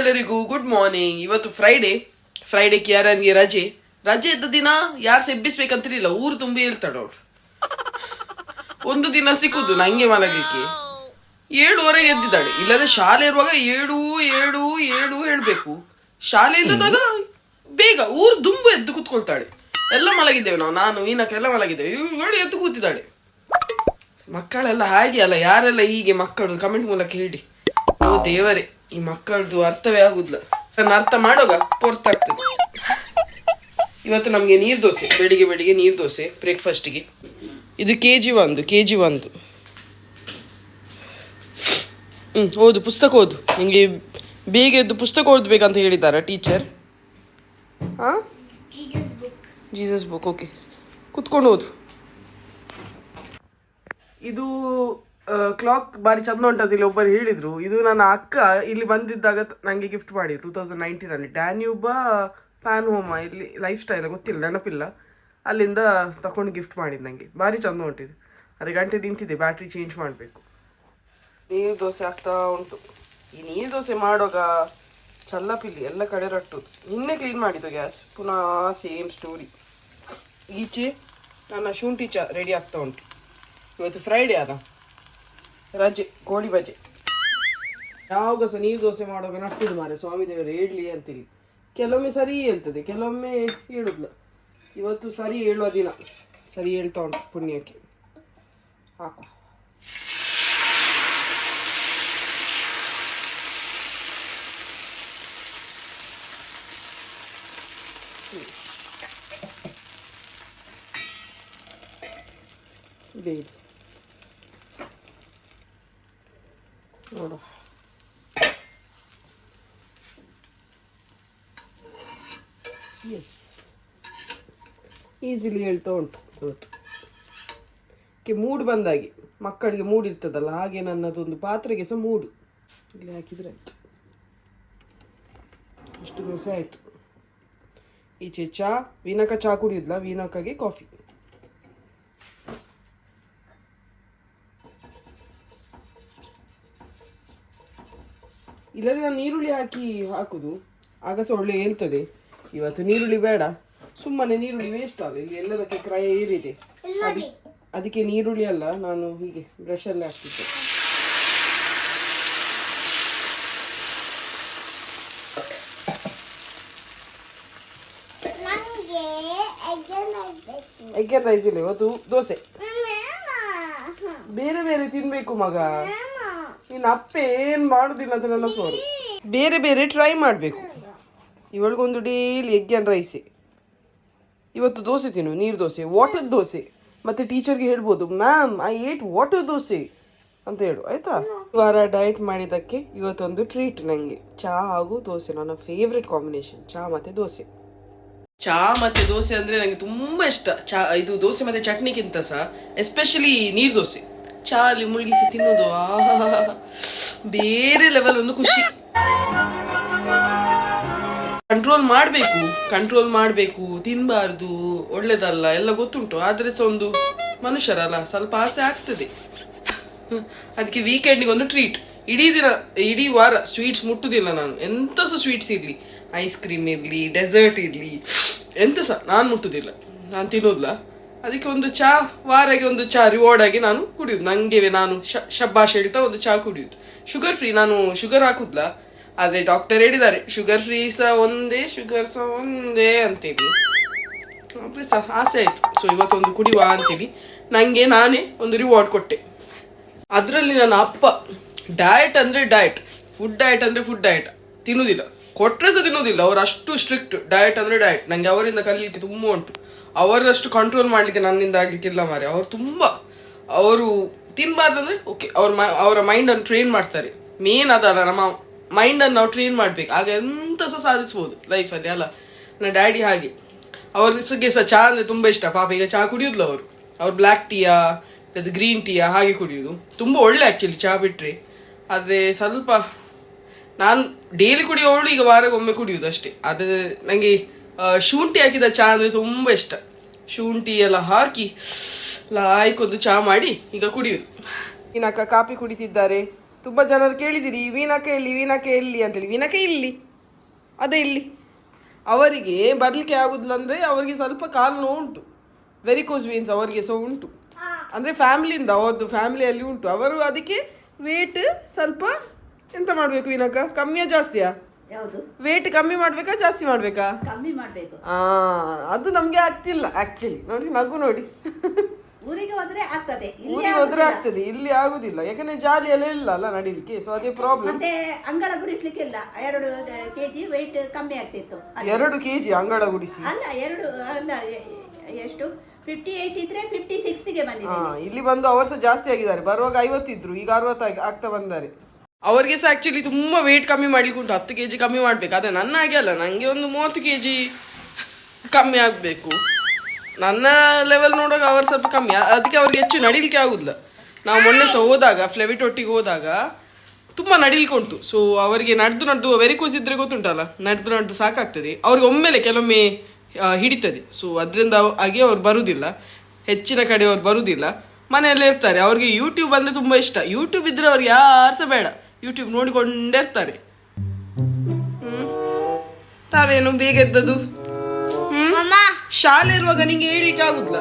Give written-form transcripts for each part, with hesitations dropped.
ಎಲ್ಲರಿಗೂ good morning. ಇವತ್ತು Friday ಕಿಯಾರನ್ಗೆ ರಜೆ ಇದ್ದ ದಿನ ಯಾರು ಎಬ್ಬಿಸ್ಬೇಕಂತಿರಲಿಲ್ಲ, ಊರು ತುಂಬಿ ಇರ್ತಾಳ ಅವಳು. ಒಂದು ದಿನ ಸಿಕ್ಕುದು ನಂಗೆ ಮಲಗಲಿಕ್ಕೆ 7:30 ಎದ್ದಿದ್ದಾಳೆ. ಇಲ್ಲದೆ ಶಾಲೆ ಇರುವಾಗ 7 ಹೇಳ್ಬೇಕು. ಶಾಲೆ ಇಲ್ಲದಾಗ ಬೇಗ ಊರು ದುಂಬು ಎದ್ದು ಕೂತ್ಕೊಳ್ತಾಳೆ. ಎಲ್ಲ ಮಲಗಿದ್ದೇವೆ ನಾನು ವೀನಕ್ಕೆ ಎಲ್ಲ ಮಲಗಿದ್ದೇವೆ, ಇವಳು ಎದ್ದು ಕೂತಿದ್ದಾಳೆ. ಮಕ್ಕಳೆಲ್ಲ ಹಾಗೆ ಅಲ್ಲ, ಯಾರೆಲ್ಲ ಹೀಗೆ ಮಕ್ಕಳು ಕಮೆಂಟ್ ಮೂಲಕ ಹೇಳಿ. ಓ ದೇವರೇ, ಈ ಮಕ್ಕಳದು ಅರ್ಥವೇ ಆಗುದಿಲ್ಲ. ನನ್ನ ಅರ್ಥ ಮಾಡೋಗ ಪೊರ್ತಾಗ್ತದೆ. ಇವತ್ತು ನಮ್ಗೆ ನೀರ್ ದೋಸೆ, ಬೆಳಿಗ್ಗೆ ನೀರ್ ದೋಸೆ ಬ್ರೇಕ್ಫಾಸ್ಟ್ಗೆ. ಇದು KG 1. ಓದು, ಪುಸ್ತಕ ಓದು. ನಿಂಗೆ ಬೇಗ ಎದ್ದು ಪುಸ್ತಕ ಓದ್ಬೇಕಂತ ಹೇಳಿದ್ದಾರೆ ಟೀಚರ್. Jesus book. ಓಕೆ, ಕುತ್ಕೊಂಡು ಓದು. ಇದು ಕ್ಲಾಕ್ ಬಾರಿ ಚಂದ ಉಂಟಂತ ಇಲ್ಲಿ ಒಬ್ಬರು ಹೇಳಿದ್ರು. ಇದು ನನ್ನ ಅಕ್ಕ ಇಲ್ಲಿ ಬಂದಿದ್ದಾಗ ನನಗೆ ಗಿಫ್ಟ್ ಮಾಡಿ 2019 ಡ್ಯಾನ್ಯೂಬ ಪ್ಯಾನ್ ಹೋಮ ಇಲ್ಲಿ ಲೈಫ್ ಸ್ಟೈಲ್ ಗೊತ್ತಿಲ್ಲ, ನೆನಪಿಲ್ಲ, ಅಲ್ಲಿಂದ ತಗೊಂಡು ಗಿಫ್ಟ್ ಮಾಡಿದ್ದು ನನಗೆ. ಭಾರಿ ಚಂದ ಉಂಟಿದ್ದು. ಅದೇ ಗಂಟೆ ನಿಂತಿದೆ, ಬ್ಯಾಟ್ರಿ ಚೇಂಜ್ ಮಾಡಬೇಕು. ನೀರು ದೋಸೆ ಆಗ್ತಾ ಉಂಟು. ಈ ನೀರು ದೋಸೆ ಮಾಡುವಾಗ ಚಲ್ಲಪಿಲ್ಲಿ ಎಲ್ಲ ಕಡೆ ರಟ್ಟುದು. ನಿನ್ನೆ ಕ್ಲೀನ್ ಮಾಡಿದ್ದು ಗ್ಯಾಸ್, ಪುನಃ ಸೇಮ್ ಸ್ಟೋರಿ. ಈಚೆ ನನ್ನ ಶುಂಠಿ ಚಾ ರೆಡಿ ಆಗ್ತಾ ಉಂಟು. ಇವತ್ತು ಫ್ರೈಡೇ ಅದ, ರಜೆ, ಕೋಳಿ ಬಜೆ. ಯಾವಾಗ ಸಹ ನೀರು ದೋಸೆ ಮಾಡುವಾಗ ನಟ್ಟುದು ಮಾರೆ, ಸ್ವಾಮಿ ದೇವರು ಹೇಳಲಿ ಅಂತೇಳಿ. ಕೆಲವೊಮ್ಮೆ ಸರಿ ಹೇಳ್ತದೆ, ಕೆಲವೊಮ್ಮೆ ಹೇಳುದಿಲ್ಲ. ಇವತ್ತು ಸರಿ ಹೇಳುವ ದಿನ, ಸರಿ ಹೇಳ್ತಾ ಉಂಟು ಪುಣ್ಯಕ್ಕೆ. ಹಾಕು. ಬೇಡ ನೋಡು, ಎಸ್ ಈಸಿಲಿ ಹೇಳ್ತಾ ಉಂಟು. ಇವತ್ತು ಮೂಡ್ ಬಂದಾಗೆ, ಮಕ್ಕಳಿಗೆ ಮೂಡ್ ಇರ್ತದಲ್ಲ ಹಾಗೆ ನನ್ನದೊಂದು ಪಾತ್ರೆಗೆ ಸಹ ಮೂಡು ಇಲ್ಲಿ ಹಾಕಿದರೆ ಆಯಿತು. ಅಷ್ಟು ದೋಸೆ ಆಯಿತು. ಈಚೆ ಚಾ, ವೀನಕ ಚಾ ಕುಡಿಯೋದಿಲ್ಲ, ವೀನಕಗೆ ಕಾಫಿ. ಇಲ್ಲದೆ ನಾನು ನೀರುಳ್ಳಿ ಹಾಕುದು, ಆಗ ಸಹ ಒಳ್ಳೆ ಹೇಳ್ತದೆ. ಇವತ್ತು ನೀರುಳ್ಳಿ ಬೇಡ, ಸುಮ್ಮನೆ ನೀರುಳ್ಳಿ ವೇಸ್ಟ್ ಅಲ್ಲ, ಇಲ್ಲಿ ಎಲ್ಲದಕ್ಕೆ ಕ್ರಯ ಏರಿದೆ. ಅದಕ್ಕೆ ನೀರುಳ್ಳಿ ಅಲ್ಲ, ನಾನು ಹೀಗೆ ಬ್ರಷಲ್ಲೇ ಹಾಕ್ತಿದ್ದೆ. ಎಗ್ ರೈಸ್ ಇಲ್ಲ ಇವತ್ತು, ದೋಸೆ. ಬೇರೆ ತಿನ್ಬೇಕು ಮಗ, ನೀನು ಅಪ್ಪ ಏನು ಮಾಡುದಿಲ್ಲ ಅಂತ ನನ್ನ ಸೋರು. ಬೇರೆ ಟ್ರೈ ಮಾಡಬೇಕು. ಇವಳಿಗೊಂದು ಡೈಲಿ ಎಗ್ ಆ್ಯಂಡ್ ರೈಸೆ. ಇವತ್ತು ದೋಸೆ ತಿನ್ನು, ನೀರು ದೋಸೆ, ವಾಟರ್ ದೋಸೆ. ಮತ್ತು ಟೀಚರ್ಗೆ ಹೇಳ್ಬೋದು, ma'am I eight water dosa ಅಂತ ಹೇಳು, ಆಯಿತಾ? ವಾರ ಡಯಟ್ ಮಾಡಿದ್ದಕ್ಕೆ ಇವತ್ತೊಂದು ಟ್ರೀಟ್ ನನಗೆ. ಚಹಾ ಹಾಗೂ ದೋಸೆ ನನ್ನ ಫೇವ್ರೆಟ್ ಕಾಂಬಿನೇಷನ್, ಚಹಾ ಮತ್ತು ದೋಸೆ. ಚಹಾ ಮತ್ತು ದೋಸೆ ಅಂದರೆ ನನಗೆ ತುಂಬ ಇಷ್ಟ. ಇದು ದೋಸೆ ಮತ್ತು ಚಟ್ನಿಗಿಂತ ಸಹ ಎಸ್ಪೆಷಲಿ ನೀರು ದೋಸೆ ಚಹಾ ಅಲ್ಲಿ ಮುಳುಗಿಸಿ ತಿನ್ನೋದು ಬೇರೆ ಲೆವೆಲ್, ಒಂದು ಖುಷಿ. ಕಂಟ್ರೋಲ್ ಮಾಡಬೇಕು, ತಿನ್ನಬಾರ್ದು, ಒಳ್ಳೇದಲ್ಲ ಎಲ್ಲ ಗೊತ್ತುಂಟು. ಆದರೆ ಸಹ ಒಂದು ಮನುಷ್ಯರಲ್ಲ, ಸ್ವಲ್ಪ ಆಸೆ ಆಗ್ತದೆ. ಅದಕ್ಕೆ ವೀಕೆಂಡಿಗೆ ಒಂದು ಟ್ರೀಟ್. ಇಡೀ ವಾರ ಸ್ವೀಟ್ಸ್ ಮುಟ್ಟುದಿಲ್ಲ ನಾನು. ಎಂತ ಸಹ ಸ್ವೀಟ್ಸ್ ಇರಲಿ, ಐಸ್ ಕ್ರೀಮ್ ಇರಲಿ, ಡೆಸರ್ಟ್ ಇರಲಿ, ಎಂತ ಸಹ ನಾನು ಮುಟ್ಟುದಿಲ್ಲ, ನಾನು ತಿನ್ನೋದಿಲ್ಲ. ಅದಕ್ಕೆ ಒಂದು ಚಾ, ವಾರಗೆ ಒಂದು ಚಾ ರಿವಾರ್ಡ್ ಆಗಿ ನಾನು ಕುಡಿಯೋದು. ನನಗೆ ನಾನು ಶಬ್ಬಾಷ್ ಹೇಳ್ತಾ ಒಂದು ಚಾ ಕುಡಿಯೋದು. ಶುಗರ್ ಫ್ರೀ, ನಾನು ಶುಗರ್ ಹಾಕುದಿಲ್ಲ. ಆದರೆ ಡಾಕ್ಟರ್ ಹೇಳಿದ್ದಾರೆ ಶುಗರ್ ಫ್ರೀ ಸಹ ಒಂದೇ, ಶುಗರ್ ಸಹ ಒಂದೇ ಅಂತೇಳಿ. ಅಪ್ಪ ಸಹ ಆಸೆ ಆಯಿತು. ಸೊ ಇವತ್ತೊಂದು ಕುಡಿಯುವ ಅಂತೇಳಿ ನನಗೆ ನಾನೇ ಒಂದು ರಿವಾರ್ಡ್ ಕೊಟ್ಟೆ. ಅದರಲ್ಲಿ ನನ್ನ ಅಪ್ಪ ಡಯಟ್ ಅಂದರೆ ಡಯಟ್, ಫುಡ್ ಡಯಟ್ ತಿನ್ನುವುದಿಲ್ಲ, ಕೊಟ್ಟರೆ ಸಹ ತಿನ್ನೋದಿಲ್ಲ. ಅವರು ಅಷ್ಟು ಸ್ಟ್ರಿಕ್ಟ್. ಡಯಟ್ ಅಂದರೆ ಡಯಟ್. ನನಗೆ ಅವರಿಂದ ಕಲೀಲಿಕ್ಕೆ ತುಂಬ ಉಂಟು. ಅವರಷ್ಟು ಕಂಟ್ರೋಲ್ ಮಾಡಲಿಕ್ಕೆ ನನ್ನಿಂದ ಆಗಲಿಕ್ಕಿಲ್ಲ ಮಾರೆ. ಅವರು ತಿನ್ನಬಾರ್ದಂದ್ರೆ ಓಕೆ, ಅವರ ಮೈಂಡನ್ನು ಟ್ರೈನ್ ಮಾಡ್ತಾರೆ. ಮೇನ್ ಅದಲ್ಲ, ನಮ್ಮ ಮೈಂಡನ್ನು ನಾವು ಟ್ರೈನ್ ಮಾಡಬೇಕು, ಆಗ ಎಂತ ಸಹ ಸಾಧಿಸ್ಬೋದು ಲೈಫಲ್ಲಿ ಅಲ್ಲ. ನನ್ನ ಡ್ಯಾಡಿ ಹಾಗೆ, ಅವ್ರಿಗೆ ಸಹ ಚಹಾ ಅಂದರೆ ತುಂಬ ಇಷ್ಟ. ಪಾಪ ಈಗ ಚಹಾ ಕುಡಿಯೋದಿಲ್ಲ ಅವ್ರು ಬ್ಲ್ಯಾಕ್ ಟೀಯಾ ಅದು ಗ್ರೀನ್ ಟೀಯಾ ಹಾಗೆ ಕುಡಿಯೋದು. ತುಂಬ ಒಳ್ಳೆ ಆ್ಯಕ್ಚುಲಿ ಚಹಾ ಬಿಟ್ಟರೆ. ಆದರೆ ಸ್ವಲ್ಪ ನಾನು ಡೈಲಿ ಕುಡಿಯೋವಳು ಈಗ ವಾರಕ್ಕೊಮ್ಮೆ ಕುಡಿಯೋದು ಅಷ್ಟೇ. ಅದು ನನಗೆ ಶುಂಠಿ ಹಾಕಿದ ಚಹಾ ಅಂದರೆ ತುಂಬ ಇಷ್ಟ. ಶುಂಠಿ ಎಲ್ಲ ಹಾಕಿ ಲಾಯ್ಕೊಂದು ಚಹಾ ಮಾಡಿ ಈಗ ಕುಡಿಯೋದು. ಇನ್ನು ಅಕ್ಕ ಕಾಫಿ ಕುಡಿತಿದ್ದಾರೆ. ತುಂಬ ಜನರು ಕೇಳಿದಿರಿ ವೀಣಾಕ ಎಲ್ಲಿ ಅಂತೇಳಿ. ವೀಣಾಕ ಇಲ್ಲಿ, ಅದೇ ಇಲ್ಲಿ. ಅವರಿಗೆ ಬರಲಿಕ್ಕೆ ಆಗುದಿಲ್ಲ ಅಂದರೆ ಅವರಿಗೆ ಸ್ವಲ್ಪ ಕಾಲು ನೋವು ಉಂಟು, ವೆರಿಕೋಸ್ ವೇನ್ಸ್ ಅವರಿಗೆ ಸಹ ಉಂಟು. ಅಂದರೆ ಫ್ಯಾಮಿಲಿಯಿಂದ, ಅವ್ರದ್ದು ಫ್ಯಾಮಿಲಿಯಲ್ಲಿ ಉಂಟು. ಅವರು ಅದಕ್ಕೆ ವೇಟ್ ಸ್ವಲ್ಪ ಎಂತ ಮಾಡಬೇಕು ವೀಣಾಕ, ಕಮ್ಮಿಯಾ ಜಾಸ್ತಿಯಾ? ವೇಟ್ ಕಮ್ಮಿ ಮಾಡ್ಬೇಕಾ ಜಾಸ್ತಿ ಮಾಡ್ಬೇಕಾ? ಕಮ್ಮಿ ಮಾಡಬೇಕು. ಅದು ನಮ್ಗೆ ಆಗ್ತಿಲ್ಲ ಆಕ್ಚುಲಿ. ನೋಡಿ ನಗು ನೋಡಿ. ಊರಿಗೆ ಹೋದ್ರೆ ಆಗ್ತದೆ, ಊರಿಗೆ ಹೋದ್ರೆ ಆಗ್ತದೆ, ಇಲ್ಲಿ ಆಗುದಿಲ್ಲ. ಯಾಕಂದ್ರೆ ಜಾಲಿ ಎಲ್ಲ ಇಲ್ಲ ಅಲ್ಲ ನಡಿಲಿಕ್ಕೆ, ಸೊ ಅದೇ ಪ್ರಾಬ್ಲಮ್. ಮತ್ತೆ ಅಂಗಳ ಗುಡಿಸ್ಲಿಕ್ಕಿಲ್ಲ. 2 kg ವೆಯ್ಟ್ ಕಮ್ಮಿ ಆಗ್ತಿತ್ತು. 2 kg ಅಂಗಳ ಗುಡಿಸಿ ಅಲ್ಲ, ಎಷ್ಟು 58 ಇದ್ರೆ 56ಗೆ ಬಂದಿದೆ. ಇಲ್ಲಿ ಬಂದು ಅವರು ಸಹ ಜಾಸ್ತಿ ಆಗಿದ್ದಾರೆ. ಬರುವಾಗ 50 ಇದ್ರು, ಈಗ 60 ಆಗ್ತಾ ಬಂದಾರೆ. ಅವರಿಗೆ ಸಹ ಆಕ್ಚುಲಿ ತುಂಬಾ ವೇಟ್ ಕಮ್ಮಿ ಮಾಡ್ಲಿಕ್ಕೆ ಉಂಟು. 10 kg ಕಮ್ಮಿ ಮಾಡ್ಬೇಕು. ಅದೇ ನನ್ನ ಹಾಗೆ ಅಲ್ಲ, ನಂಗೆ ಒಂದು 30 kg ಕಮ್ಮಿ ಆಗ್ಬೇಕು. ನನ್ನ ಲೆವೆಲ್ ನೋಡುವಾಗ ಅವರು ಸ್ವಲ್ಪ ಕಮ್ಮಿ, ಅದಕ್ಕೆ ಅವ್ರಿಗೆ ಹೆಚ್ಚು ನಡಿಲಿಕ್ಕೆ ಆಗುದಿಲ್ಲ. ನಾವು ಮೊನ್ನೆ ಸಹ ಹೋದಾಗ ಫ್ಲೆವಿಟ್ ಒಟ್ಟಿಗೆ ಹೋದಾಗ ತುಂಬ ನಡಿಲಿಕ್ಕೆ ಉಂಟು. ಸೊ ಅವರಿಗೆ ನಡೆದು ವೆರಿಕೋಸ್ ಇದ್ರೆ ಗೊತ್ತುಂಟಲ್ಲ, ನಡೆದು ಸಾಕಾಗ್ತದೆ. ಅವ್ರಿಗೆ ಒಮ್ಮೆಲೆ ಕೆಲವೊಮ್ಮೆ ಹಿಡಿತದೆ. ಸೊ ಅದರಿಂದ ಹಾಗೆ ಅವ್ರು ಬರುವುದಿಲ್ಲ, ಹೆಚ್ಚಿನ ಕಡೆ ಅವ್ರು ಬರುವುದಿಲ್ಲ, ಮನೆಯಲ್ಲೇ ಇರ್ತಾರೆ. ಅವ್ರಿಗೆ ಯೂಟ್ಯೂಬ್ ಅಂದರೆ ತುಂಬ ಇಷ್ಟ. ಯೂಟ್ಯೂಬ್ ಇದ್ರೆ ಅವ್ರಿಗೆ ಯಾರು ಸಹ ಬೇಡ, ಯೂಟ್ಯೂಬ್ ನೋಡಿಕೊಂಡೇ ಇರ್ತಾರೆ. ತಾವೇನು ಬೇಗ ಎದ್ದದು? ಶಾಲೆ ಇರುವಾಗ ನಿಂಗೆ ಹೇಳಿಕ್ಕೆ ಆಗುದಿಲ್ಲ.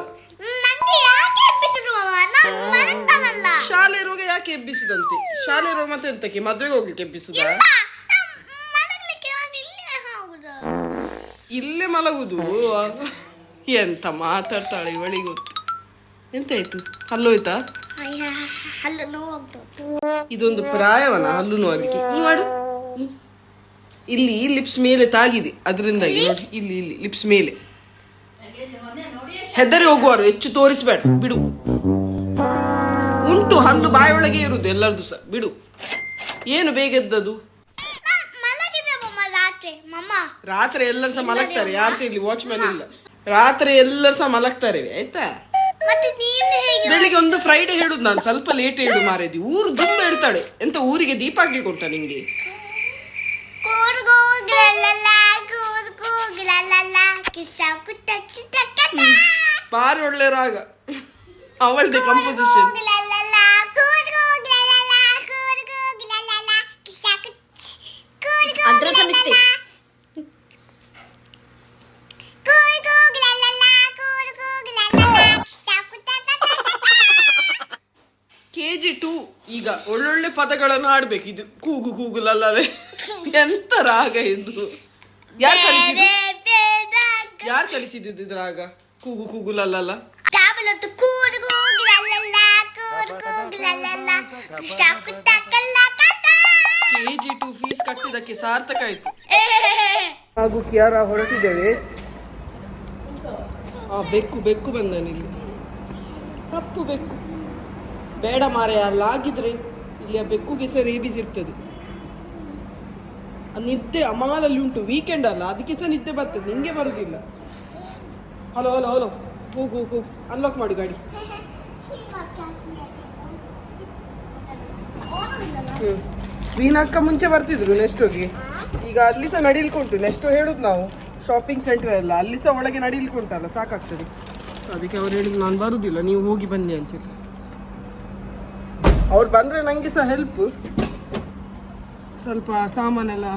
ಶಾಲೆ ಇರುವಾಗ ಯಾಕೆ ಎಬ್ಬಿಸುದಂತೆ? ಶಾಲೆ ಇರುವಾಗ ಮತ್ತೆ ಎಂತಕ್ಕೆ, ಮದ್ವೆಗೆ ಹೋಗ್ಲಿಕ್ಕೆ ಎಬ್ಬಿಸುದ? ಇಲ್ಲೇ ಮಲಗುದು? ಎಂತ ಮಾತಾಡ್ತಾಳೆ ಇವಳಿಗೆ ಗೊತ್ತು. ಎಂತಾಯ್ತು? ಹಲ್ಲೋಯ್ತಾ? ಇದೊಂದು ಪ್ರಾಯವನ ಹಲ್ಲು ನೋಡ್ಲಿಕ್ಕೆ. ಈ ಮಾಡು, ಇಲ್ಲಿ ಲಿಪ್ಸ್ ಮೇಲೆ ತಾಗಿದೆ, ಅದರಿಂದಾಗಿ ನೋಡಿ. ಇಲ್ಲಿ ಲಿಪ್ಸ್ ಮೇಲೆ ಹೆದರಿ ಹೋಗುವರು, ಹೆಚ್ಚು ತೋರಿಸ್ಬೇಡ, ಬಿಡು. ಉಂಟು ಹಲ್ಲು ಬಾಯೊಳಗೆ ಇರುದು ಎಲ್ಲರದು ಸಹ, ಬಿಡು. ಏನು ಬೇಗ ಎದ್ದದು? ರಾತ್ರಿ ಎಲ್ಲರೂ ಸಹ ಮಲಗ್ತಾರೆ, ಯಾರು ಸಹ ಇಲ್ಲಿ ವಾಚ್ಮ್ಯಾನ್ ಇಲ್ಲ. ರಾತ್ರಿ ಎಲ್ಲರೂ ಸಹ ಮಲಗ್ತಾರೆ ಆಯ್ತಾ. ಬೆಳಿಗ್ಗೆ ಒಂದು ಫ್ರೈಡೆ ಹೇಳುದು ನಾನು, ಸ್ವಲ್ಪ ಲೇಟ್ ಹೇಳು ಮಾರೇದಿ. ಊರು ತುಂಬ ಹೇಳ್ತಾಳೆ. ಎಂತ ಊರಿಗೆ ದೀಪ ಹಾಕ್ಲಿಕ್ಕೆ ಉಂಟಾ ನಿಂಗೆ? ಬಾರಿ ಒಳ್ಳೆ ರಾಗ, ಅವಳದೇ ಕಂಪೋಸಿಷನ್. KG2 ಈಗ ಒಳ್ಳೊಳ್ಳೆ ಪದಗಳನ್ನು ಆಡ್ಬೇಕು. ಇದು ಕೂಗು ಕೂಗುಲಲ್ಲೇ ಎಂತ ರಾಗ ಇದು? ಯಾರು ಕಲಿಸಿದ್ದು ಇದು ರಾಗ? ಕೂಗು ಕೂಗುಲಲ್ಲ. KG2 ಫೀಸ್ ಕಟ್ಟಿದಕ್ಕೆ ಸಾರ್ಥಕ ಆಯ್ತು. ಹಾಗೂ ಕಿಯಾರ ಹೊರಟಿದ್ದೇವೆ. ಬೆಕ್ಕು ಬಂದನಿಲ್ಲಿ, ಕಪ್ಪು ಬೆಕ್ಕು. ಬೇಡ ಮಾರೆ, ಅಲ್ಲಾಗಿದ್ರೆ ಇಲ್ಲಿ ಆ ಬೆಕ್ಕುಗೆ ಸಹ ರೇಬಿಸ್ ಇರ್ತದೆ. ನಿದ್ದೆ ಅಮಾಲಲ್ಲಿ ಉಂಟು, ವೀಕೆಂಡ್ ಅಲ್ಲ, ಅದಕ್ಕೆ ಸಹ ನಿದ್ದೆ ಬರ್ತದೆ, ನಿಂಗೆ ಬರುದಿಲ್ಲ. ಹಲೋ ಹೋಗು ಅನ್ಲಾಕ್ ಮಾಡಿ ಗಾಡಿ. ವೀಣಾಕ್ಕ ಮುಂಚೆ ಬರ್ತಿದ್ರು ನೆಕ್ಸ್ಟೋಗೆ, ಈಗ ಅಲ್ಲಿ ಸಹ ನಡಿಲಿಕ್ಕುಂಟು. ನೆಕ್ಸ್ಟೋ ಹೇಳುದು ನಾವು ಶಾಪಿಂಗ್ ಸೆಂಟರ್ ಎಲ್ಲ, ಅಲ್ಲಿ ಸಹ ಒಳಗೆ ನಡಿಲಿಕ್ಕುಂಟಲ್ಲ, ಸಾಕಾಗ್ತದೆ. ಅದಕ್ಕೆ ಅವ್ರು ಹೇಳಿದ್ರು ನಾನು ಬರುದಿಲ್ಲ, ನೀವು ಹೋಗಿ ಬನ್ನಿ ಅಂತೇಳಿ. ಅವ್ರು ಬಂದರೆ ನನಗೆ ಸಹ ಹೆಲ್ಪ್, ಸ್ವಲ್ಪ ಸಾಮಾನೆಲ್ಲ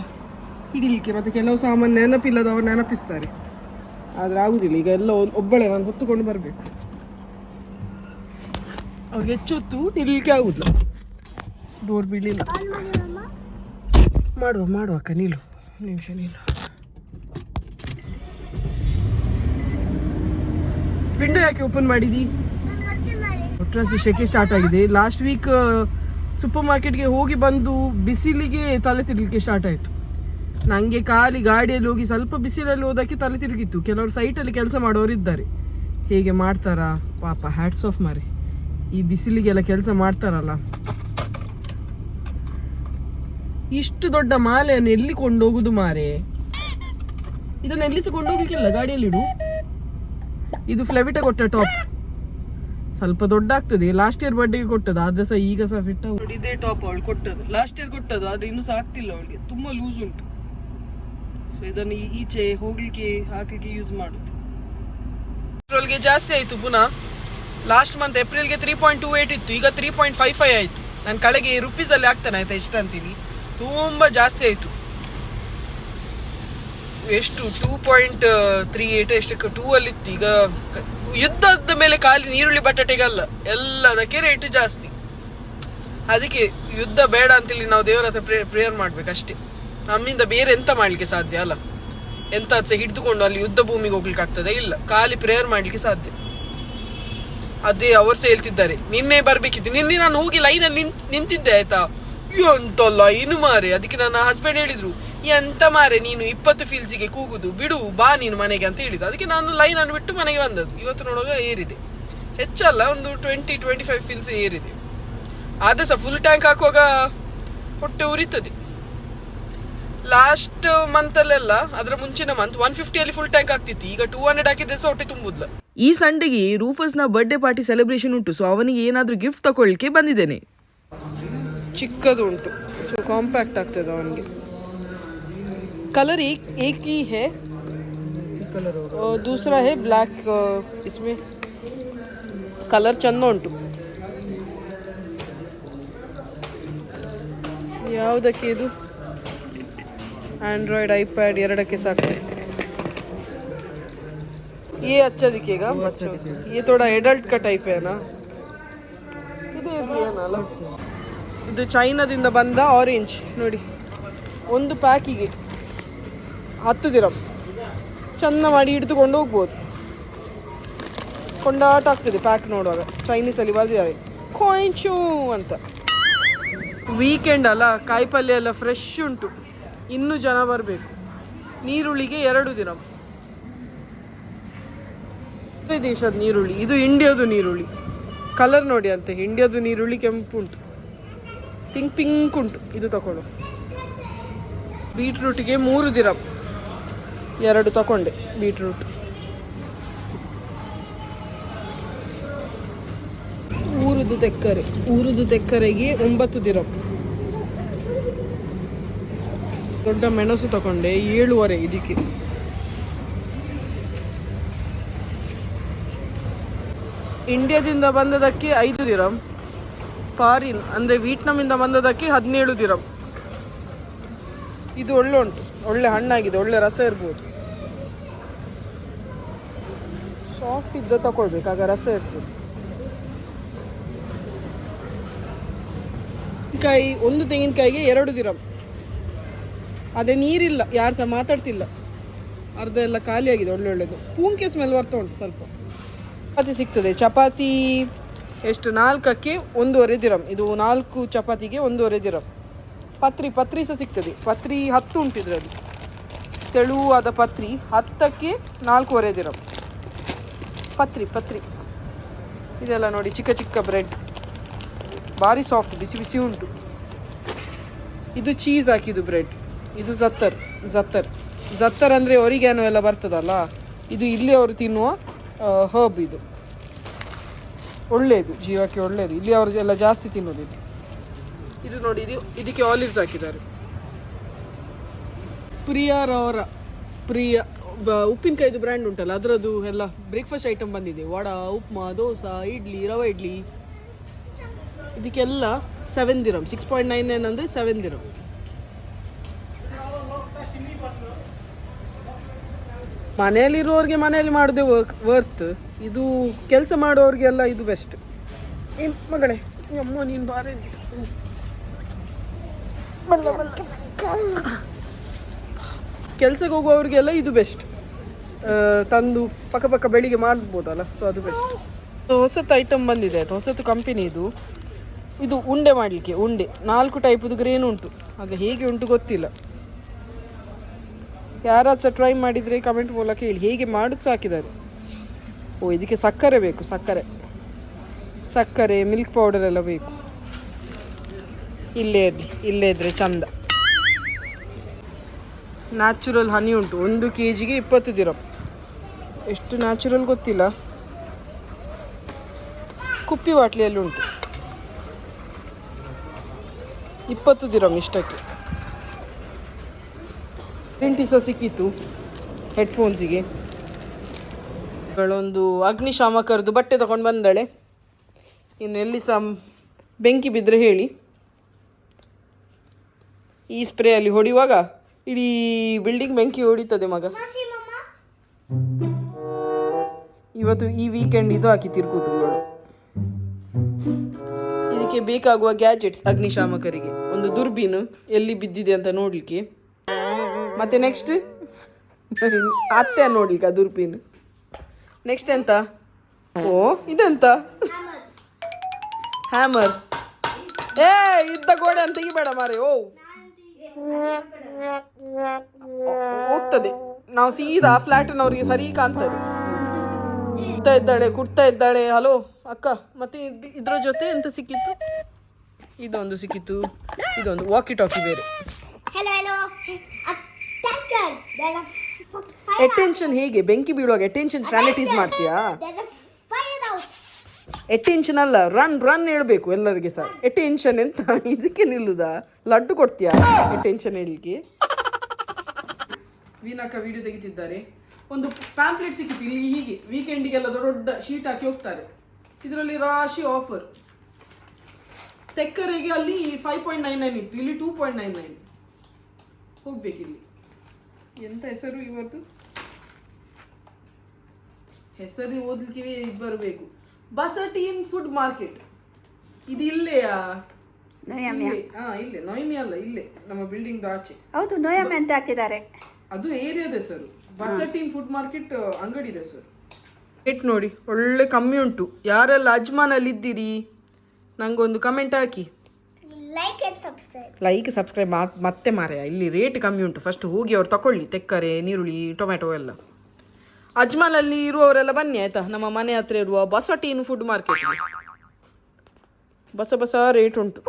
ಹಿಡಿಲಿಕ್ಕೆ. ಮತ್ತು ಕೆಲವು ಸಾಮಾನು ನೆನಪಿಲ್ಲದವ್ರು ನೆನಪಿಸ್ತಾರೆ, ಆದರೆ ಆಗುದಿಲ್ಲ. ಈಗ ಎಲ್ಲ ಒಬ್ಬಳೇ ನಾನು ಹೊತ್ತುಕೊಂಡು ಬರಬೇಕು. ಅವ್ರಿಗೆ ಹೆಚ್ಚು ಹೊತ್ತು ನಿಲ್ಲಲಿಕ್ಕೆ ಆಗುದಿಲ್ಲ, ಡೋರ್ ಬೀಳಿಲ್ಲ. ಮಾಡುವ ಅಕ್ಕ, ನಿಲ್ಲು ನಿಮಿಷ, ನಿಲ್ಲು. ವಿಂಡೋ ಯಾಕೆ ಓಪನ್ ಮಾಡಿದಿ? ಒಟ್ರಾಸಿ ಶೆಕೆ ಸ್ಟಾರ್ಟ್ ಆಗಿದೆ. ಲಾಸ್ಟ್ ವೀಕ್ ಸೂಪರ್ ಮಾರ್ಕೆಟ್ಗೆ ಹೋಗಿ ಬಂದು ಬಿಸಿಲಿಗೆ ತಲೆ ತಿರ್ಲಿಕ್ಕೆ ಸ್ಟಾರ್ಟ್ ಆಯಿತು. ನನಗೆ ಖಾಲಿ ಗಾಡಿಯಲ್ಲಿ ಹೋಗಿ ಸ್ವಲ್ಪ ಬಿಸಿಲಲ್ಲಿ ಹೋದಕ್ಕೆ ತಲೆ ತಿರುಗಿತ್ತು. ಕೆಲವರು ಸೈಟಲ್ಲಿ ಕೆಲಸ ಮಾಡೋರು ಇದ್ದಾರೆ, ಹೇಗೆ ಮಾಡ್ತಾರಾ ಪಾಪ, ಹ್ಯಾಟ್ಸ್ ಆಫ್ ಮಾರೆ. ಈ ಬಿಸಿಲಿಗೆಲ್ಲ ಕೆಲಸ ಮಾಡ್ತಾರಲ್ಲ. ಇಷ್ಟು ದೊಡ್ಡ ಮಾಲೆಯನ್ನು ಎಲ್ಲಿ ಕೊಂಡೋಗುದು ಮಾರೆ? ಇದನ್ನು ಎಲ್ಲಿ ಸಹ ಕೊಂಡೋಗ್ಲಿಕ್ಕಿಲ್ಲ, ಗಾಡಿಯಲ್ಲಿಡು. ಇದು ಫ್ಲೆವಿಟ ಕೊಟ್ಟ ಟಾಪ್, ಸ್ವಲ್ಪ ದೊಡ್ಡ ಆಗ್ತದೆ. ಲಾಸ್ಟ್ ಇಯರ್ ಬರ್ಡೇಗೆ ಕೊಟ್ಟದ್ದು, ಆದ್ರೆ ಸಹ ಈಗ ಸಹ ಫಿಟ್ ಆಗಿ. ಇದೇ ಟಾಪ್ ಅವಳು ಕೊಟ್ಟದ್ದು, ಲಾಸ್ಟ್ ಇಯರ್ ಕೊಟ್ಟದ್ದು, ಆದ್ರೆ ಇನ್ನೂ ಸಹ ಆಗ್ತಿಲ್ಲ ಅವಳಿಗೆ, ತುಂಬಾ ಲೂಸ್ ಉಂಟು. ಸೊ ಇದನ್ನು ಈಚೆ ಹೋಗ್ಲಿಕ್ಕೆ ಹಾಕ್ಲಿಕ್ಕೆ ಯೂಸ್ ಮಾಡುದು. ಪೆಟ್ರೋಲ್ಗೆ ಜಾಸ್ತಿ ಆಯ್ತು ಪುನಃ. ಲಾಸ್ಟ್ ಮಂತ್ ಏಪ್ರಿಲ್ಗೆ 3.28 ಇತ್ತು, ಈಗ 3.55 ಆಯ್ತು. ನಾನು ಕಡೆಗೆ ರುಪೀಸಲ್ಲಿ ಹಾಕ್ತಾನೆ ಆಯ್ತಾ ಎಷ್ಟು ಅಂತೀನಿ, ತುಂಬ ಜಾಸ್ತಿ ಆಯಿತು. ಎಷ್ಟು 2.38 ಎಷ್ಟಕ್ಕೆ 2 ಅಲ್ಲಿ ಇತ್ತು. ಈಗ ಯುದ್ಧದ ಮೇಲೆ ಖಾಲಿ ನೀರುಳ್ಳಿ ಬಟಾಟೆಗಲ್ಲ, ಎಲ್ಲದಕ್ಕೆ ರೇಟ್ ಜಾಸ್ತಿ. ಅದಕ್ಕೆ ಯುದ್ಧ ಬೇಡ ಅಂತೇಳಿ ನಾವು ದೇವರ ಹತ್ರ ಪ್ರೇಯರ್ ಮಾಡ್ಬೇಕಷ್ಟೇ. ನಮ್ಮಿಂದ ಬೇರೆ ಎಂತ ಮಾಡ್ಲಿಕ್ಕೆ ಸಾಧ್ಯ ಅಲ್ಲ. ಎಂತ ಸಹ ಹಿಡಿದುಕೊಂಡು ಅಲ್ಲಿ ಯುದ್ಧ ಭೂಮಿಗೆ ಹೋಗ್ಲಿಕ್ಕೆ ಆಗ್ತದೆ? ಇಲ್ಲ, ಖಾಲಿ ಪ್ರೇಯರ್ ಮಾಡ್ಲಿಕ್ಕೆ ಸಾಧ್ಯ. ಅದೇ ಅವರು ಸಹ ಹೇಳ್ತಿದ್ದಾರೆ, ನಿನ್ನೆ ಬರ್ಬೇಕಿತ್ತು. ನಿನ್ನೆ ನಾನು ಹೋಗಿ ಲೈನಲ್ಲಿ ನಿಂತಿದ್ದೆ ಆಯ್ತಾ, ಎಂತ ಲೈನ್ ಮಾರೆ. ಅದಕ್ಕೆ ನನ್ನ ಹಸ್ಬೆಂಡ್ ಹೇಳಿದ್ರು, ಎಂತ ಮಾರೆ ನೀನು 20 ಫೀಲ್ಸಿಗೆ ಕೂಗುದು ಬಿಡು, ಬಾ ನೀನು ಮನೆಗೆ ಅಂತ ಹೇಳಿದ್ದು. ಅದಕ್ಕೆ ನಾನು ಲೈನ್ ಅನ್ನು ಬಿಟ್ಟು ಮನೆಗೆ ಬಂದದ್ದು. ಇವತ್ತು ನೋಡುವಾಗ ಏರಿದೆ, ಹೆಚ್ಚಲ್ಲ, ಒಂದು 20-25 ಫೀಲ್ಸ್ ಏರಿದೆ. ಆದ್ರೆ ಸಹ ಫುಲ್ ಟ್ಯಾಂಕ್ ಹಾಕುವಾಗ ಹೊಟ್ಟೆ ಉರಿತದೆ. ಲಾಸ್ಟ್ ಮಂತ್ ಅಲ್ಲೆಲ್ಲ, ಅದರ ಮುಂಚಿನ ಮಂತ್ 150 ಫುಲ್ ಟ್ಯಾಂಕ್ ಆಗ್ತಿತ್ತು. ಈಗ 200 ಹಾಕಿದ್ರೆ ಸಹ ಹೊಟ್ಟೆ ತುಂಬುದಿಲ್ಲ. ಈ ಸಂಡೆಗೆ ರೂಫಸ್ನ ಬರ್ಡೇ ಪಾರ್ಟಿ ಸೆಲೆಬ್ರೇಷನ್ ಉಂಟು. ಸೊ ಅವನಿಗೆ ಏನಾದರೂ ಗಿಫ್ಟ್ ತಗೊಳ್ಳಿಕ್ಕೆ ಬಂದಿದ್ದೇನೆ. ಚಿಕ್ಕದು ಉಂಟು, ಸೊ ಕಾಂಪ್ಯಾಕ್ಟ್ ಆಗ್ತದೆ ಅವನಿಗೆ. कलर एक ही है, और दूसरा है ब्लैक. इसमें कलर चंद ಉಂಟು. ಯಾವುದಕ್ಕೆ ಇದು? ಆಂಡ್ರಾಯ್ಡ್, ಐಪ್ಯಾಡ್ ಎರಡಕ್ಕೆ ಸಾಕು. ये अच्छा दिखेगा बच्चों. ये थोड़ा एडल्ट का टाइप है ना. ಇದು ಚೈನಾದಿಂದ ಬಂದ ಆರೆಂಜ್ ನೋಡಿ. ಒಂದು ಪ್ಯಾಕಿಗೆ 10 ದಿರಂ. ಚೆಂದ ಮಾಡಿ ಹಿಡಿದುಕೊಂಡು ಹೋಗ್ಬೋದು. ಕೊಂಡಾಟ ಆಗ್ತದೆ ಪ್ಯಾಕ್ ನೋಡುವಾಗ. ಚೈನೀಸಲ್ಲಿ ಬರೆದಿದ್ದಾರೆ ಕೊಯ್ಚು ಅಂತ. ವೀಕೆಂಡ್ ಅಲ್ಲ, ಕಾಯಿಪಲ್ಯ ಎಲ್ಲ ಫ್ರೆಶ್ ಉಂಟು. ಇನ್ನೂ ಜನ ಬರಬೇಕು. ನೀರುಳ್ಳಿಗೆ 2 ದಿರಂ. ಬೇರೆ ದೇಶದ ನೀರುಳ್ಳಿ, ಇದು ಇಂಡಿಯಾದು ನೀರುಳ್ಳಿ. ಕಲರ್ ನೋಡಿ ಅಂತೆ, ಇಂಡಿಯಾದು ನೀರುಳ್ಳಿ ಕೆಂಪು ಉಂಟು, ಪಿಂಕ್ ಉಂಟು. ಇದು ತಗೊಳ್ಳು. ಬೀಟ್ರೂಟಿಗೆ 3 ದಿರಂ. 2 ತಗೊಂಡೆ ಬೀಟ್ರೂಟ್. ಊರುದು ತೆಕ್ಕರೆಗೆ 9 ದಿರಂ. ದೊಡ್ಡ ಮೆಣಸು ತಗೊಂಡೆ 7.5 ಇದಕ್ಕೆ. ಇಂಡಿಯಾದಿಂದ ಬಂದದಕ್ಕೆ 5 ದಿರಂ. ಫಾರಿನ್ ಅಂದರೆ ವಿಯೆಟ್ನಾಮಿಂದ ಬಂದದಕ್ಕೆ 17 ದಿರಂ. ಇದು ಒಳ್ಳೆ ಉಂಟು, ಒಳ್ಳೆ ಹಣ್ಣಾಗಿದೆ, ಒಳ್ಳೆ ರಸ ಇರ್ಬೋದು. ಸಾಫ್ಟ್ ಇದ್ದ ತಗೊಳ್ಬೇಕು, ಆಗ ರಸ ಇರ್ತದೆ. ಒಂದು ತೆಂಗಿನಕಾಯಿಗೆ 2 ದಿರಂ. ಅದೇ ನೀರಿಲ್ಲ, ಯಾರು ಸಹ ಮಾತಾಡ್ತಿಲ್ಲ. ಅರ್ಧ ಎಲ್ಲ ಖಾಲಿಯಾಗಿದೆ. ಒಳ್ಳೊಳ್ಳೆದು ಪೂಂಕೆ ಸ್ಮೆಲ್ ಬರ್ತಾ ಉಂಟು ಸ್ವಲ್ಪ. ಚಪಾತಿ ಸಿಗ್ತದೆ. ಚಪಾತಿ ಎಷ್ಟು? 4ಕ್ಕೆ 1.5 ದಿರಂ. ಇದು 4 ಚಪಾತಿಗೆ 1.5 ದಿರಂ. ಪತ್ರಿ ಸಹ ಸಿಗ್ತದೆ. ಪತ್ರಿ 10 ಉಂಟು ಇದರಲ್ಲಿ. ತೆಳುವಾದ ಪತ್ರಿ 10ಕ್ಕೆ 4.5 ದಿರಂ. ಪತ್ರಿ ಇದೆಲ್ಲ ನೋಡಿ, ಚಿಕ್ಕ ಬ್ರೆಡ್, ಭಾರಿ ಸಾಫ್ಟ್, ಬಿಸಿ ಉಂಟು. ಇದು ಚೀಸ್ ಹಾಕಿದ್ದು ಬ್ರೆಡ್. ಇದು ಜತ್ತರ್ ಅಂದರೆ ಒರಿಗ್ಯಾನೋ ಎಲ್ಲ ಬರ್ತದಲ್ಲ, ಇದು ಇಲ್ಲಿ ಅವರು ತಿನ್ನುವ ಹರ್ಬ್. ಇದು ಒಳ್ಳೆಯದು, ಜೀವಕ್ಕೆ ಒಳ್ಳೆಯದು. ಇಲ್ಲಿ ಅವರು ಎಲ್ಲ ಜಾಸ್ತಿ ತಿನ್ನೋದು ಇದು ನೋಡಿ. ಇದಕ್ಕೆ ಆಲಿವ್ಸ್ ಹಾಕಿದ್ದಾರೆ. ಪ್ರಿಯಾ ಉಪ್ಪಿನಕಾಯಿದು ಬ್ರ್ಯಾಂಡ್ ಉಂಟಲ್ಲ, ಅದರದ್ದು ಎಲ್ಲ ಬ್ರೇಕ್ಫಾಸ್ಟ್ ಐಟಮ್ ಬಂದಿದೆ. ವಡಾ, ಉಪ್ಮಾ, ದೋಸೆ, ಇಡ್ಲಿ, ರವೆ ಇಡ್ಲಿ. ಇದಕ್ಕೆಲ್ಲ 7 ದಿರಂ. 6.99 ಅಂದರೆ 7 ದಿರಂ. ಮನೆಯಲ್ಲಿರುವವ್ರಿಗೆ ಮನೆಯಲ್ಲಿ ಮಾಡೋದೇ ವರ್ತ್. ಇದು ಕೆಲಸ ಮಾಡೋರಿಗೆಲ್ಲ ಇದು ಬೆಸ್ಟ್. ಮಗಳೇ, ಅಮ್ಮ ನೀನು ಬಾರೆ. ಕೆಲ್ಸಕ್ಕೆ ಹೋಗುವವ್ರಿಗೆಲ್ಲ ಇದು ಬೆಸ್ಟ್. ತಂದು ಪಕ್ಕ ಬೆಳಿಗ್ಗೆ ಮಾಡ್ಬೋದಲ್ಲ, ಸೊ ಅದು ಬೆಸ್ಟ್. ಹೊಸತ್ತು ಐಟಮ್ ಬಂದಿದೆ ಆಯ್ತು, ಹೊಸತು ಕಂಪನಿ ಇದು. ಇದು ಉಂಡೆ ಮಾಡಲಿಕ್ಕೆ. 4 ಟೈಪದು ಗ್ರೇನ್ ಉಂಟು. ಅದು ಹೇಗೆ ಉಂಟು ಗೊತ್ತಿಲ್ಲ. ಯಾರಾದ್ರೂ ಸಹ ಟ್ರೈ ಮಾಡಿದರೆ ಕಮೆಂಟ್ ಮೂಲಕ ಹೇಳಿ. ಹೇಗೆ ಮಾಡೋದು ಸಾಕಿದ್ದಾರೆ. ಇದಕ್ಕೆ ಸಕ್ಕರೆ ಬೇಕು. ಸಕ್ಕರೆ ಮಿಲ್ಕ್ ಪೌಡರ್ ಎಲ್ಲ ಬೇಕು. ಇಲ್ಲೇ ಇದ್ರೆ ಚಂದ. ನ್ಯಾಚುರಲ್ ಹನಿ ಉಂಟು. 1 kgಗೆ 20 ದಿರಂ. ಎಷ್ಟು ನ್ಯಾಚುರಲ್ ಗೊತ್ತಿಲ್ಲ. ಕುಪ್ಪಿ ಬಾಟ್ಲಿಯಲ್ಲಿ ಉಂಟು. 20 ದಿರಂ ಇಷ್ಟಕ್ಕೆ. ಪ್ರಿಂಟಿ ಸಹ ಸಿಕ್ಕಿತ್ತು ಹೆಡ್ಫೋನ್ಸಿಗೆ. ಒಂದು ಅಗ್ನಿಶಾಮಕರದ್ದು ಬಟ್ಟೆ ತಗೊಂಡು ಬಂದಾಳೆ. ಇನ್ನು ಎಲ್ಲಿ ಸಹ ಬೆಂಕಿ ಬಿದ್ದರೆ ಹೇಳಿ. ಈ ಸ್ಪ್ರೇ ಅಲ್ಲಿ ಹೊಡೆಯುವಾಗ ಇಡೀ ಬಿಲ್ಡಿಂಗ್ ಬೆಂಕಿ ಹೊಡಿತದೆ ಮಗ. ಇವತ್ತು ಈ ವೀಕೆಂಡ್ ಇದು ಹಾಕಿ ತಿರ್ಗುದು ಇವಳು. ಇದಕ್ಕೆ ಬೇಕಾಗುವ ಗ್ಯಾಜೆಟ್ಸ್ ಅಗ್ನಿಶಾಮಕರಿಗೆ ಒಂದು ದುರ್ಬೀನು ಎಲ್ಲಿ ಬಿದ್ದಿದೆ ಅಂತ ನೋಡ್ಲಿಕ್ಕೆ, ಮತ್ತೆ ನೆಕ್ಸ್ಟ್ ಅತ್ತೆ ನೋಡ್ಲಿಕ್ಕೆ ಆ ದುರ್ಬೀನು. ನೆಕ್ಸ್ಟ್ ಎಂತ? ಓ ಇದೆಂತ? ಹ್ಯಾಮರ್. ಇದ್ದ ಗೋಡೆ ಅಂತ ತೆಗಿಬೇಡ ಮಾರೆ. ಹೋಗ್ತದೆ. ನಾವು ಸೀದಾ ಫ್ಲಾಟ್ನವ್ರಿಗೆ ಸರಿ ಕಾಣ್ತಾರೆ. ಕುಡ್ತಾ ಇದ್ದಾಳೆ. ಹಲೋ ಅಕ್ಕ, ಮತ್ತೆ ಇದ್ರ ಜೊತೆ ಎಂತ ಸಿಕ್ಕಿತ್ತು? ಇದೊಂದು ಸಿಕ್ಕಿತ್ತು, ಇದೊಂದು ವಾಕಿ ಟಾಕಿ ಬೇರೆ. ಅಟೆನ್ಷನ್ ಹೇಗೆ ಬೆಂಕಿ ಬೀಳುವಾಗ ಅಟೆನ್ಷನ್ ಸ್ಯಾನಿಟೈಸ್ ಮಾಡ್ತೀಯಾ? ಅಟೆನ್ಷನ್ ಅಲ್ಲ, ರನ್ ಹೇಳ್ಬೇಕು ಎಲ್ಲರಿಗೆ ಸಹ. ಅಟೆನ್ಷನ್ ಎಂತ ಇದಕ್ಕೆ ನಿಲ್ಲುದಾ? ಲಡ್ಡು ಕೊಡ್ತೀಯಾ ಅಟೆನ್ಷನ್ ಹೇಳಲಿಕ್ಕೆ? ವೀಣಾಕ ವಿಡಿಯೋ ತೆಗಿತಿದ್ದಾರೆ. ಒಂದು ಪ್ಯಾಂಪ್ಲೆಟ್ ಸಿಕ್ಕಿತ್ತು ಇಲ್ಲಿ. ಹೀಗೆ ವೀಕೆಂಡಿಗೆಲ್ಲ ದೊಡ್ಡ ಶೀಟ್ ಹಾಕಿ ಹೋಗ್ತಾರೆ. ಇದರಲ್ಲಿ ರಾಶಿ ಆಫರ್. ತೆಕ್ಕರೆಗೆ ಅಲ್ಲಿ 5.99 ಇತ್ತು, ಇಲ್ಲಿ 2.99. ಹೋಗ್ಬೇಕಿಲ್ಲಿ. ಎಂತ ಹೆಸರು ಇವತ್ತು? ಹೆಸರು ಓದಲಿಕ್ಕೆ ಬರಬೇಕು. ಬಸಟೀನ್ ಫುಡ್ ಮಾರ್ಕೆಟ್. ಇದು ಇಲ್ಲೆಯಾ? ಇಲ್ಲೇ ನೊಯ್ಮಿ ಅಲ್ಲ, ಇಲ್ಲೇ ನಮ್ಮ ಬಿಲ್ಡಿಂಗ್ ಆಚೆ. ಹೌದು, ನೋಯಮ್ಮೆ ಅಂತ ಹಾಕಿದ್ದಾರೆ. ಅದು ಏರಿಯಾದ ಹೆಸರು. ಬಸಟೀನ್ ಫುಡ್ ಮಾರ್ಕೆಟ್ ಅಂಗಡಿ ಹೆಸರು. ರೇಟ್ ನೋಡಿ ಒಳ್ಳೆ ಕಮ್ಮಿ ಉಂಟು. ಯಾರೆಲ್ಲ ಅಜ್ಮಾನಲ್ಲಿ ಇದ್ದೀರಿ ನಂಗೊಂದು ಕಮೆಂಟ್ ಹಾಕಿ. ಲೈಕ್ ಸಬ್ಸ್ಕ್ರೈಬ್ ಮತ್ತೆ ಮಾರೆಯ. ಇಲ್ಲಿ ರೇಟ್ ಕಮ್ಮಿ ಉಂಟು. ಫಸ್ಟ್ ಹೋಗಿ ಅವ್ರು ತಗೊಳ್ಳಿ. ತೆಕ್ಕರೆ, ನೀರುಳ್ಳಿ, ಟೊಮೆಟೊ ಎಲ್ಲ. ಅಜ್ಮಾನಲ್ಲಿ ಇರುವವರೆಲ್ಲ ಬನ್ನಿ ಆಯ್ತಾ, ನಮ್ಮ ಮನೆ ಹತ್ರ ಇರುವ ಬಸಟೀನ್ ಫುಡ್ ಮಾರ್ಕೆಟ್. ಬಸ ರೇಟ್ ಉಂಟು.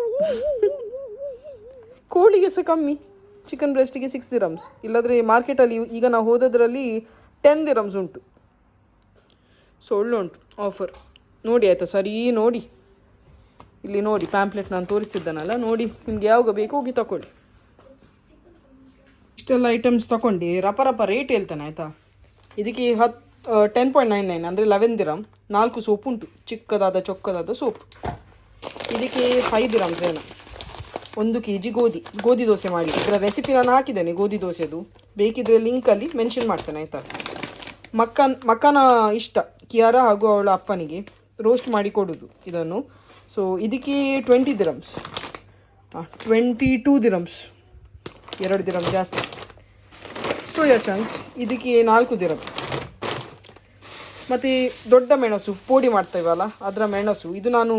ಕೋಳಿಗೆ ಸಹ ಕಮ್ಮಿ. ಚಿಕನ್ ಬ್ರೆಸ್ಟಿಗೆ 6 dirhams. ಇಲ್ಲದ್ರೆ ಮಾರ್ಕೆಟಲ್ಲಿ ಈಗ ನಾವು ಹೋದದ್ರಲ್ಲಿ 10 dirhams ಉಂಟು. ಸೊ ಒಳ್ಳೆ ಉಂಟು ಆಫರ್. ನೋಡಿ ಆಯಿತಾ, ಸರಿ ನೋಡಿ. ಇಲ್ಲಿ ನೋಡಿ ಪ್ಯಾಂಪ್ಲೆಟ್ ನಾನು ತೋರಿಸ್ತಿದ್ದಾನಲ್ಲ, ನೋಡಿ ನಿಮ್ಗೆ ಯಾವಾಗ ಬೇಕು ಹೋಗಿ ತಗೊಳ್ಳಿ. ಇಷ್ಟೆಲ್ಲ ಐಟಮ್ಸ್ ತಗೊಂಡು ರಪ ರೇಟ್ ಹೇಳ್ತಾನೆ ಆಯಿತಾ. ಇದಕ್ಕೆ 10.99 ಅಂದರೆ 11 dirham. 4 ಸೋಪ್ ಉಂಟು, ಚಿಕ್ಕದಾದ ಚೊಕ್ಕದಾದ ಸೋಪ್. ಇದಕ್ಕೆ 5 dirhams ಏನೋ. 1 kg ಗೋಧಿ ದೋಸೆ ಮಾಡಿ. ಇದರ ರೆಸಿಪಿ ನಾನು ಹಾಕಿದ್ದೇನೆ ಗೋಧಿ ದೋಸೆದು. ಬೇಕಿದ್ರೆ ಲಿಂಕಲ್ಲಿ ಮೆನ್ಷನ್ ಮಾಡ್ತೇನೆ ಆಯಿತಾ. ಮಕ್ಕನ ಇಷ್ಟ ಕಿಯಾರ ಹಾಗೂ ಅವಳ ಅಪ್ಪನಿಗೆ ರೋಸ್ಟ್ ಮಾಡಿ ಕೊಡೋದು ಇದನ್ನು. ಸೊ ಇದಕ್ಕೆ 20 dirhams, 22 dirhams, 2 dirham ಜಾಸ್ತಿ. ಸೋಯಾ ಚಂಕ್ಸ್ ಇದಕ್ಕೆ 4 dirham. ಮತ್ತು ದೊಡ್ಡ ಮೆಣಸು ಪೋಡಿ ಮಾಡ್ತೇವಲ್ಲ ಅದರ ಮೆಣಸು. ಇದು ನಾನು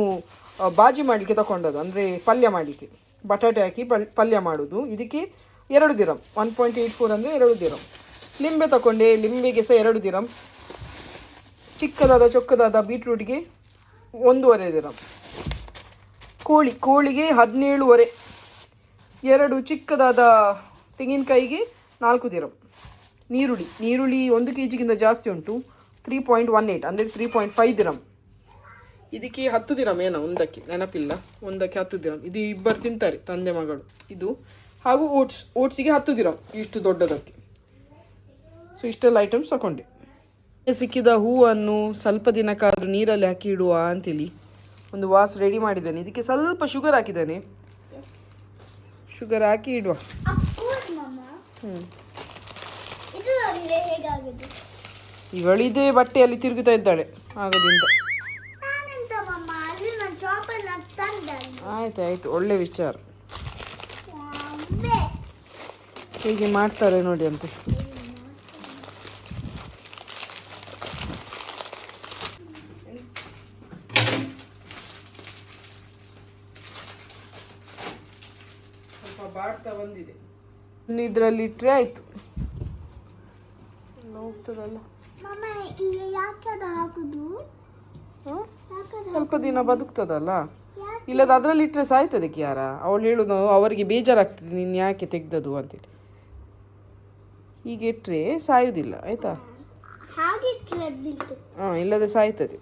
ಬಾಜಿ ಮಾಡಲಿಕ್ಕೆ ತಗೊಂಡದ್ದು, ಅಂದರೆ ಪಲ್ಯ ಮಾಡಲಿಕ್ಕೆ. ಬಟಾಟೆ ಹಾಕಿ ಪಲ್ಯ ಮಾಡೋದು. ಇದಕ್ಕೆ 2 dirham, 1.84 ಅಂದರೆ 2 dirham. ಲಿಂಬೆ ತಗೊಂಡೆ, ಲಿಂಬೆಗೆ ಸಹ 2 dirham. ಚಿಕ್ಕದಾದ ಚೊಕ್ಕದಾದ ಬೀಟ್ರೂಟ್ಗೆ 1.5 dirham. ಕೋಳಿಗೆ 17.5. 2 ಚಿಕ್ಕದಾದ ತೆಂಗಿನಕಾಯಿಗೆ 4 dirham. ನೀರುಳ್ಳಿ 1 kgಗಿಂತ ಜಾಸ್ತಿ ಉಂಟು, 3.18 ಅಂದರೆ 3.5 dirham. ಇದಕ್ಕೆ 10 dirham ಏನೋ ಒಂದಕ್ಕೆ, ನೆನಪಿಲ್ಲ. ಒಂದಕ್ಕೆ 10 dirham. ಇದು ಇಬ್ಬರು ತಿಂತಾರೆ, ತಂದೆ ಮಗಳು. ಇದು ಹಾಗೂ ಓಟ್ಸಿಗೆ 10 dirham, ಇಷ್ಟು ದೊಡ್ಡದಕ್ಕೆ. ಸೊ ಇಷ್ಟೆಲ್ಲ ಐಟಮ್ಸ್ ತಗೊಂಡೆ. ಸಿಕ್ಕಿದ ಹೂವನ್ನು ಸ್ವಲ್ಪ ದಿನಕ್ಕಾದರೂ ನೀರಲ್ಲಿ ಹಾಕಿ ಇಡುವ ಅಂತೇಳಿ ಒಂದು ವಾಸ್ ರೆಡಿ ಮಾಡಿದ್ದೇನೆ. ಇದಕ್ಕೆ ಸ್ವಲ್ಪ ಶುಗರ್ ಹಾಕಿದ್ದೇನೆ. ಶುಗರ್ ಹಾಕಿ ಇಡುವ. ಇವಳಿದೇ ಬಟ್ಟೆಯಲ್ಲಿ ತಿರುಗುತ್ತಾ ಇದ್ದಾಳೆ ಆಗದಿಂದ. ಆಯ್ತು, ಒಳ್ಳೆ ವಿಚಾರ. ಹೀಗೆ ಮಾಡ್ತಾರೆ ನೋಡಿ ಅಂತೆ. ಸ್ವಲ್ಪ ಬಾಡ್ತಾ ಬಂದಿದೆ. ಇನ್ನು ಇದರಲ್ಲಿ ಇಟ್ಟರೆ ಆಯಿತು. ಹೋಗ್ತದಲ್ಲ. ಸ್ವಲ್ಪ ದಿನ ಬದುಕ್ತದಲ್ಲ. ಇಲ್ಲದ ಅದರಲ್ಲಿ ಇಟ್ಟರೆ ಸಾಯ್ತದೆ ಕಿಯಾರ. ಅವಳು ಹೇಳುದು ಅವರಿಗೆ ಬೇಜಾರಾಗ್ತದೆ, ನೀನು ಯಾಕೆ ತೆಗ್ದದು ಅಂತೇಳಿ. ಹೀಗೆ ಇಟ್ಟರೆ ಸಾಯುವುದಿಲ್ಲ ಆಯ್ತಾ. ಇಲ್ಲದೆ ಸಾಯ್ತದೆ.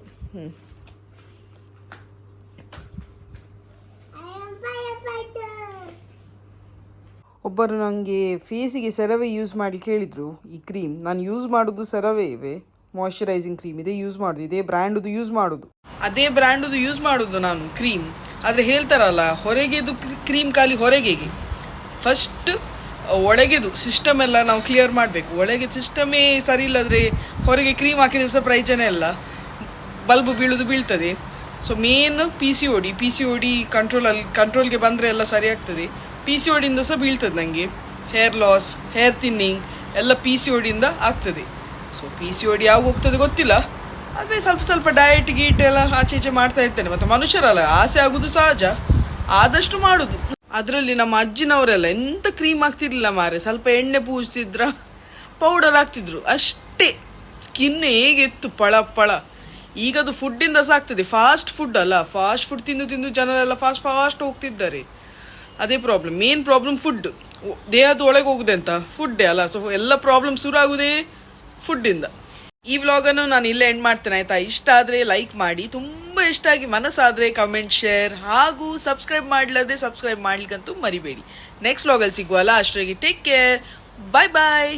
ಒಬ್ಬರು ನನಗೆ ಫೇಸಿಗೆ ಸೆರವೆ ಯೂಸ್ ಮಾಡಲಿಕ್ಕೆ ಹೇಳಿದರು. ಈ ಕ್ರೀಮ್ ನಾನು ಯೂಸ್ ಮಾಡೋದು ಸೆರವೆ ಇವೆ, ಮಾಯ್ಶ್ಚರೈಸಿಂಗ್ ಕ್ರೀಮ್ ಇದೇ ಯೂಸ್ ಮಾಡೋದು. ಇದೇ ಬ್ರ್ಯಾಂಡುದು ಯೂಸ್ ಮಾಡೋದು ನಾನು ಕ್ರೀಮ್. ಆದರೆ ಹೇಳ್ತಾರಲ್ಲ ಹೊರಗೆದು ಕ್ರೀಮ್ ಖಾಲಿ ಹೊರಗೆಗೆ, ಫಸ್ಟ್ ಒಳಗೆದು ಸಿಸ್ಟಮ್ ಎಲ್ಲ ನಾವು ಕ್ಲಿಯರ್ ಮಾಡಬೇಕು. ಒಳಗೆ ಸಿಸ್ಟಮೇ ಸರಿ ಇಲ್ಲದ್ರೆ ಹೊರಗೆ ಕ್ರೀಮ್ ಹಾಕಿದ್ರೆ ಸಹ ಪ್ರಯೋಜನ ಇಲ್ಲ, ಬಲ್ಬು ಬೀಳ್ತದೆ. So main P C O D ಕಂಟ್ರೋಲ್ಗೆ ಬಂದರೆ ಎಲ್ಲ ಸರಿ ಆಗ್ತದೆ. ಪಿ ಸಿ ಒಡಿಯಿಂದ ಸಹ ಬೀಳ್ತದೆ ನನಗೆ, ಹೇರ್ ಲಾಸ್, ಹೇರ್ ಥಿನ್ನಿಂಗ್ ಎಲ್ಲ ಪಿ ಸಿ ಒಡಿಯಿಂದ ಆಗ್ತದೆ. ಸೊ ಪಿ ಸಿ ಒಡಿ ಯಾವಾಗ ಹೋಗ್ತದೆ ಗೊತ್ತಿಲ್ಲ, ಆದರೆ ಸ್ವಲ್ಪ ಡಯಟ್ ಗೀಟ್ ಎಲ್ಲ ಆಚೆ ಈಚೆ ಮಾಡ್ತಾ ಇರ್ತೇನೆ. ಮತ್ತು ಮನುಷ್ಯರಲ್ಲ, ಆಸೆ ಆಗೋದು ಸಹಜ, ಆದಷ್ಟು ಮಾಡೋದು. ಅದರಲ್ಲಿ ನಮ್ಮ ಅಜ್ಜಿನವರೆಲ್ಲ ಎಂಥ ಕ್ರೀಮ್ ಆಗ್ತಿರ್ಲಿಲ್ಲ ಮಾರೆ, ಸ್ವಲ್ಪ ಎಣ್ಣೆ ಪೂಜಿಸಿದ್ರ ಪೌಡರ್ ಹಾಕ್ತಿದ್ರು ಅಷ್ಟೇ, ಸ್ಕಿನ್ ಹೇಗಿತ್ತು ಪಳ. ಈಗದು ಫುಡ್ಡಿಂದ ಸಹ ಆಗ್ತದೆ, ಫಾಸ್ಟ್ ಫುಡ್ ಅಲ್ಲ, ಫಾಸ್ಟ್ ಫುಡ್ ತಿಂದು ಜನರೆಲ್ಲ ಫಾಸ್ಟ್ ಹೋಗ್ತಿದ್ದಾರೆ. ಅದೇ ಪ್ರಾಬ್ಲಮ್, ಮೇನ್ ಪ್ರಾಬ್ಲಮ್ ಫುಡ್, ದೇಹದ ಒಳಗೆ ಹೋಗುದೆ ಅಂತ ಫುಡ್ಡೇ ಅಲ್ಲ. ಸೊ ಎಲ್ಲ ಪ್ರಾಬ್ಲಮ್ ಶುರು ಆಗುದೇ ಫುಡ್ಡಿಂದ. ಈ ವ್ಲಾಗನ್ನು ನಾನು ಇಲ್ಲೇ ಎಂಡ್ ಮಾಡ್ತೇನೆ ಆಯ್ತಾ. ಇಷ್ಟ ಆದರೆ ಲೈಕ್ ಮಾಡಿ, ತುಂಬ ಇಷ್ಟ ಆಗಿ ಮನಸ್ಸಾದರೆ ಕಮೆಂಟ್, ಶೇರ್ ಹಾಗೂ ಸಬ್ಸ್ಕ್ರೈಬ್ ಮಾಡಲದೆ ಸಬ್ಸ್ಕ್ರೈಬ್ ಮಾಡ್ಲಿಕ್ಕಂತೂ ಮರಿಬೇಡಿ. ನೆಕ್ಸ್ಟ್ ವ್ಲಾಗಲ್ಲಿ ಸಿಗುವಲ್ಲ, ಅಷ್ಟರಿಗೆ ಟೇಕ್ ಕೇರ್, ಬಾಯ್.